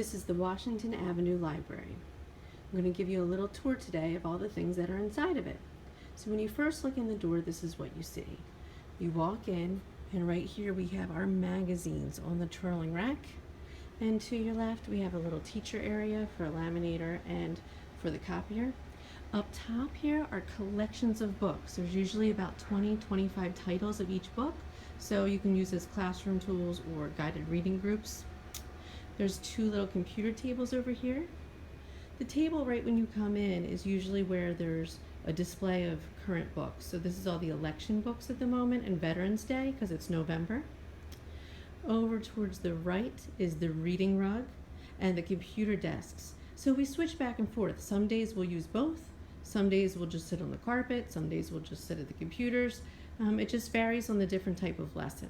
This is the Washington Avenue Library. I'm going to give you a little tour today of all the things that are inside of it. So when you first look in the door, this is what you see. You walk in, and right here we have our magazines on the twirling rack. And to your left, we have a little teacher area for a laminator and for the copier. Up top here are collections of books. There's usually about 20-25 titles of each book, so you can use as classroom tools or guided reading groups. There's two little computer tables over here. The table right when you come in is usually where there's a display of current books. So this is all the election books at the moment and Veterans Day because it's November. Over towards the right is the reading rug and the computer desks. So we switch back and forth. Some days we'll use both. Some days we'll just sit on the carpet. Some days we'll just sit at the computers. It just varies on the different type of lesson.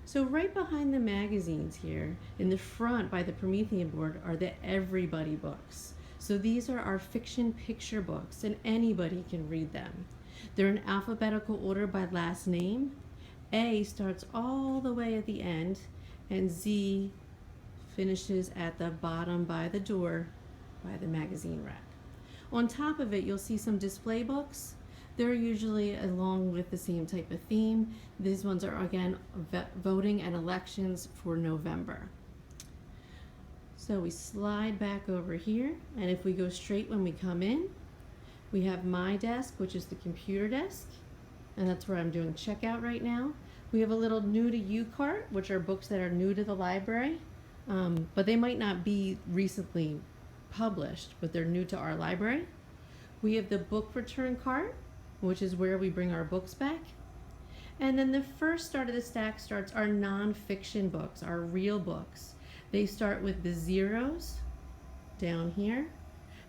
So right behind the magazines here, in the front by the Promethean board, are the Everybody books. So these are our fiction picture books, and anybody can read them. They're in alphabetical order by last name. A starts all the way at the end, and Z finishes at the bottom by the door by the magazine rack. On top of it, you'll see some display books. They're usually along with the same type of theme. These ones are, again, voting and elections for November. So we slide back over here, and if we go straight when we come in, we have my desk, which is the computer desk, and that's where I'm doing checkout right now. We have a little new to you cart, which are books that are new to the library, but they might not be recently published, but they're new to our library. We have the book return cart, which is where we bring our books back. And then the first start of the stack starts our nonfiction books, our real books. They start with the zeros down here,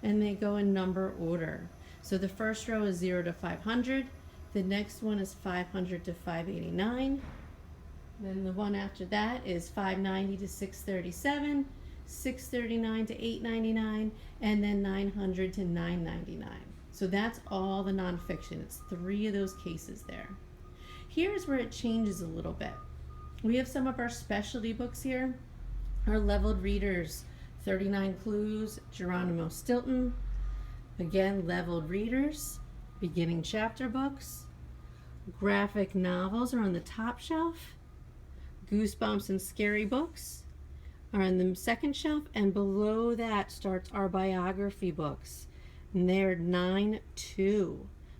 and they go in number order. So the first row is 0 to 500. The next one is 500 to 589. Then the one after that is 590 to 637, 639 to 899, and then 900 to 999. So that's all the nonfiction. It's 3 of those cases there. Here's where it changes a little bit. We have some of our specialty books here. Our leveled readers, 39 Clues, Geronimo Stilton. Again, leveled readers, beginning chapter books. Graphic novels are on the top shelf. Goosebumps and scary books are on the second shelf, and below that starts our biography books. And they're 9-2.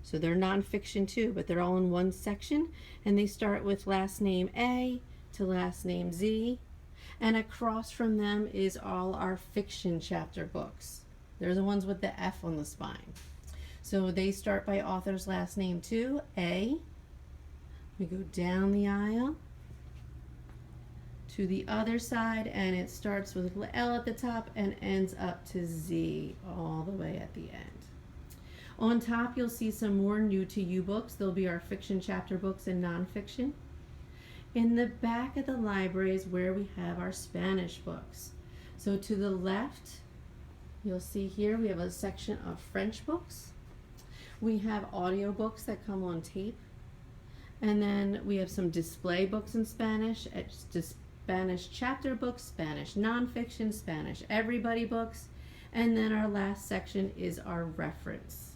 So they're nonfiction too, but they're all in one section, and they start with last name A to last name Z. And across from them is all our fiction chapter books. They're the ones with the F on the spine. So they start by author's last name too, A. We go down the aisle to the other side, and it starts with L at the top and ends up to Z all the way at the end. On top, you'll see some more new to you books. There'll be our fiction chapter books and nonfiction. In the back of the library is where we have our Spanish books. So to the left, you'll see here we have a section of French books. We have audio books that come on tape. And then we have some display books in Spanish. It's just Spanish chapter books, Spanish nonfiction, Spanish everybody books. And then our last section is our reference.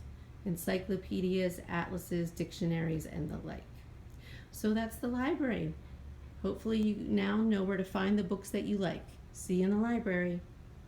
Encyclopedias, atlases, dictionaries, and the like. So that's the library. Hopefully you now know where to find the books that you like. See you in the library.